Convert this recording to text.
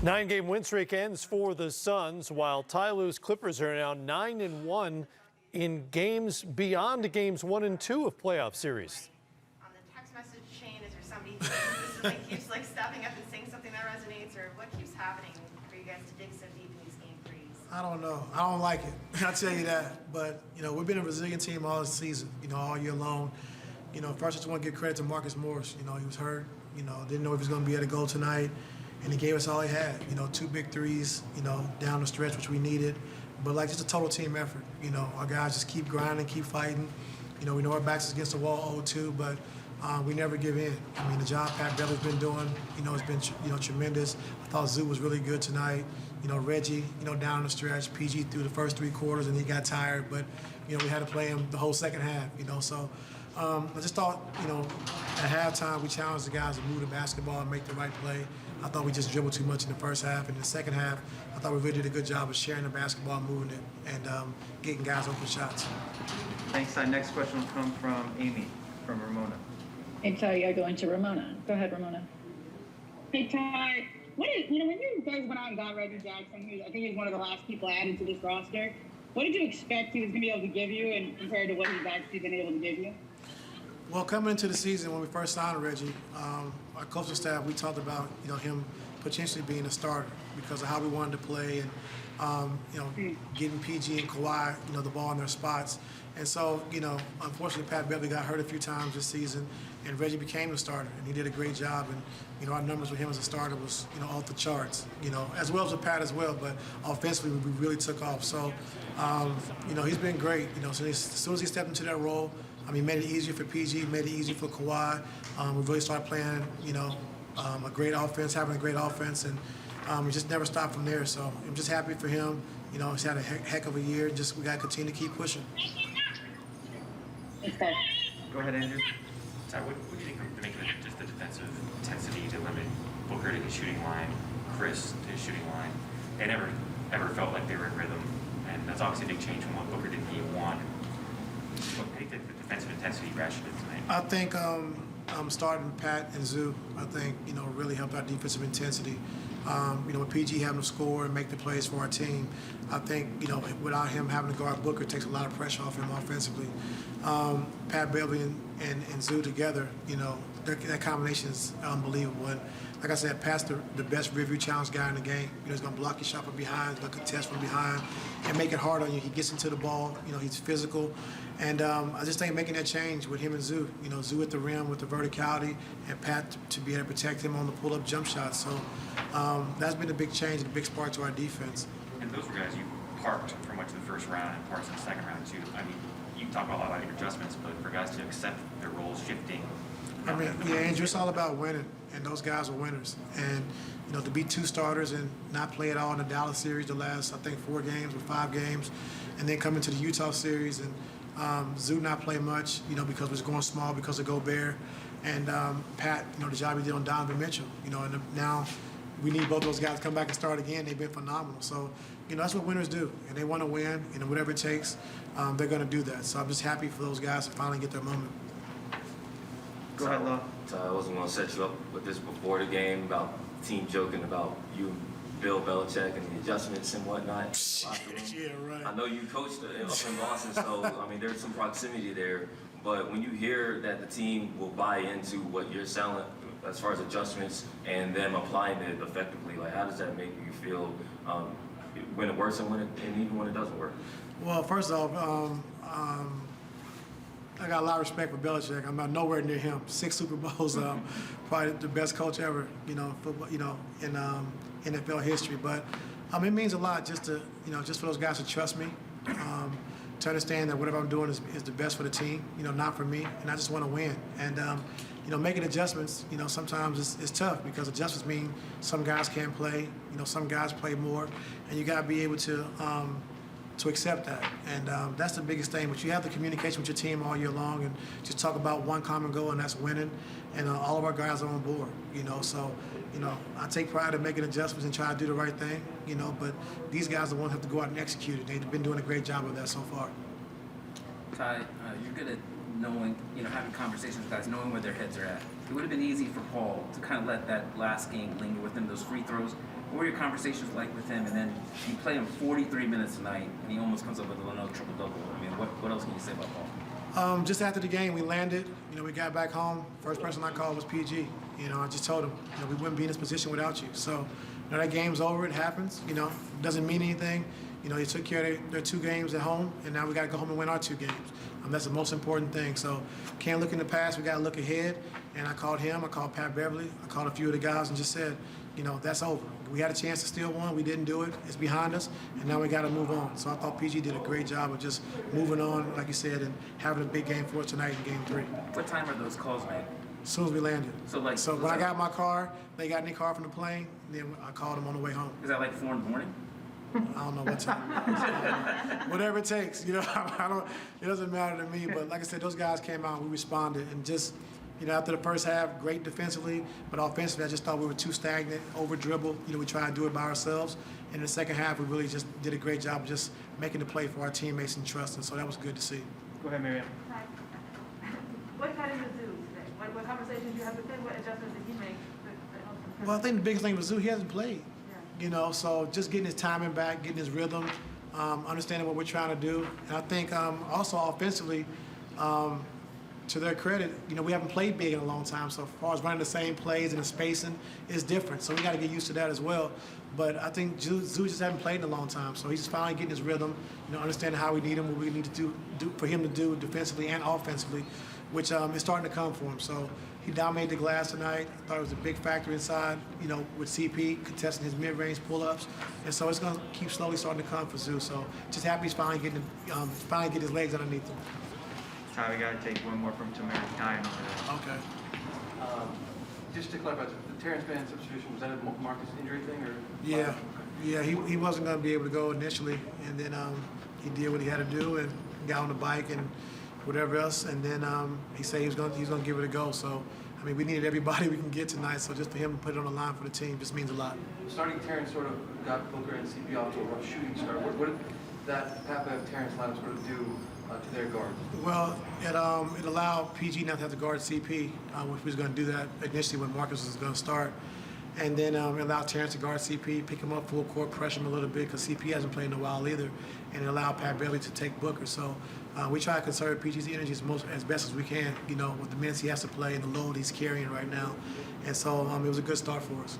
Nine-game win streak ends for the Suns, while Ty Lue's Clippers are now 9-1 in games beyond games 1 and 2 of playoff series. On the text message chain, is there somebody who keeps stepping up and saying something that resonates, or what keeps happening for you guys to dig so deep in these game threes? I don't know. I don't like it. I'll tell you that. But, we've been a resilient team all season, all year long. First I just want to give credit to Marcus Morris. He was hurt. Didn't know if he was going to be able to go tonight. And he gave us all he had. 2 big threes, down the stretch, which we needed. But, just a total team effort. Our guys just keep grinding, keep fighting. We know our backs is against the wall 0-2, but we never give in. The job Pat Beverly's been doing, has been, tremendous. I thought Zoo was really good tonight. Reggie, down the stretch. PG through the first 3 quarters, and he got tired. But, we had to play him the whole second half, So I just thought, at halftime we challenged the guys to move the basketball and make the right play. I thought we just dribbled too much in the first half. And in the second half, I thought we really did a good job of sharing the basketball, moving it, and getting guys open shots. Thanks. Our next question will come from Amy from Ramona. Hey, Ty, you're going to Ramona. Go ahead, Ramona. Hey, Ty. When you guys went out and got Reggie Jackson, I think he was one of the last people added to this roster, what did you expect he was going to be able to give you, and compared to what he's actually been able to give you? Well, coming into the season, when we first signed Reggie, our coaching staff, we talked about him potentially being a starter because of how we wanted to play and getting PG and Kawhi the ball in their spots. And so unfortunately Pat Beverly got hurt a few times this season, and Reggie became the starter, and he did a great job. And our numbers with him as a starter was off the charts. As well as with Pat as well, but offensively we really took off. So he's been great. So as soon as he stepped into that role. He made it easier for PG, made it easier for Kawhi. We really started playing, a great offense, having a great offense, and we just never stopped from there. So I'm just happy for him. He's had a heck of a year. We got to continue to keep pushing. Go ahead, Andrew. Ty, what do you think of making just the defensive intensity to limit Booker to his shooting line, Chris to his shooting line? They never ever felt like they were in rhythm, and that's obviously a big change from what Booker did in Game 1. What do you think the defensive intensity ratcheted tonight? I think starting Pat and Zoo, I think, really helped our defensive intensity. With PG having to score and make the plays for our team, I think, without him having to guard Booker, it takes a lot of pressure off him offensively. Pat Beverly and Zoo together, that combination is unbelievable. And like I said, Pat's the best review challenge guy in the game. He's going to block your shot from behind, he's going to contest from behind, and make it hard on you. He gets into the ball, he's physical. And I just think making that change with him and Zoo, Zoo at the rim with the verticality, and Pat to be able to protect him on the pull-up jump shot. So that's been a big change and a big spark to our defense. And those were guys you parked for much of the first round and parts of the second round too. You talk a lot about your adjustments, but for guys to accept their roles shifting. Andrew, it's all about winning, and those guys are winners. And to be 2 starters and not play at all in the Dallas series the last, I think, 4 games or 5 games, and then come into the Utah series and Zoo not play much, because we're going small because of Gobert, and Pat, the job he did on Donovan Mitchell, and now we need both those guys to come back and start again. They've been phenomenal. So, that's what winners do, and they want to win, and whatever it takes, they're going to do that. So I'm just happy for those guys to finally get their moment. Go ahead, Law. I wasn't going to set you up with this before the game about the team joking about you, Bill Belichick, and the adjustments and whatnot. Yeah, right. I know you coached up in Boston, so there's some proximity there. But when you hear that the team will buy into what you're selling as far as adjustments and them applying it effectively, how does that make you feel when it works and even when it doesn't work? Well, first off, I got a lot of respect for Belichick. I'm not nowhere near him. 6 Super Bowls, probably the best coach ever, football, in NFL history. But it means a lot just for those guys to trust me, to understand that whatever I'm doing is the best for the team, not for me, and I just want to win. And making adjustments, sometimes it's tough because adjustments mean some guys can't play, some guys play more, and you got to be able to accept that. And that's the biggest thing. But you have the communication with your team all year long and just talk about one common goal, and that's winning. And all of our guys are on board, So, I take pride in making adjustments and try to do the right thing, But these guys are the ones who have to go out and execute it. They've been doing a great job of that so far. Ty, you're good at knowing, having conversations with guys, knowing where their heads are at. it would have been easy for Paul to kind of let that last game linger with him, those free throws. What were your conversations like with him? And then you play him 43 minutes tonight, and he almost comes up with another triple-double. I mean, what else can you say about Paul? Just after the game, we landed. We got back home. First person I called was PG. I just told him, we wouldn't be in this position without you. So, that game's over. It happens. Doesn't mean anything. They took care of their 2 games at home, and now we got to go home and win our 2 games. That's the most important thing. So, can't look in the past. We got to look ahead. And I called him. I called Pat Beverly. I called a few of the guys and just said, that's over. We had a chance to steal one. We didn't do it. It's behind us, and now we got to move on. So I thought PG did a great job of just moving on, like you said, and having a big game for us tonight in Game 3. What time are those calls made? As soon as we landed. So when I got my car, they got in their car from the plane, and then I called them on the way home. Is that like 4 in the morning? I don't know what time. Whatever it takes, It doesn't matter to me. But like I said, those guys came out and we responded, and just. After the first half, great defensively, but offensively, I just thought we were too stagnant, over dribble. We tried to do it by ourselves. And in the second half, we really just did a great job of just making the play for our teammates and trusting. So that was good to see. Go ahead, Miriam. What kind of Zoo today? What conversations you have with him? What adjustments did he make that helped him? Well, I think the biggest thing with Zoo, he hasn't played. So just getting his timing back, getting his rhythm, understanding what we're trying to do. And I think also offensively, to their credit, we haven't played big in a long time. So as far as running the same plays and the spacing is different. So we got to get used to that as well. But I think Zoo just hasn't played in a long time. So he's just finally getting his rhythm, understanding how we need him, what we need to do for him to do defensively and offensively, which is starting to come for him. So he dominated the glass tonight. I thought it was a big factor inside, with CP contesting his mid-range pull-ups. And so it's going to keep slowly starting to come for Zoo. So just happy he's finally getting his legs underneath him. Ty, we got to take one more from Tamara Kine over there. Okay. Just to clarify, the Terrence Mann substitution, was that a Marcus injury thing, or? Yeah, he wasn't going to be able to go initially, and then he did what he had to do and got on the bike and whatever else, and then he said he's going to give it a go. So, we needed everybody we can get tonight, so just for him to put it on the line for the team just means a lot. Starting Terrence sort of got Booker and CP off to a rough shooting start. What did that Pat-Bev-Terrence lineup sort of do to their guards? Well, it allowed PG not to have to guard CP, which was going to do that initially when Marcus was going to start. And then it allowed Terrence to guard CP, pick him up full court, pressure him a little bit because CP hasn't played in a while either. And it allowed Pat Beverly to take Booker. So we try to conserve PG's energy as best as we can, with the minutes he has to play and the load he's carrying right now. And so it was a good start for us.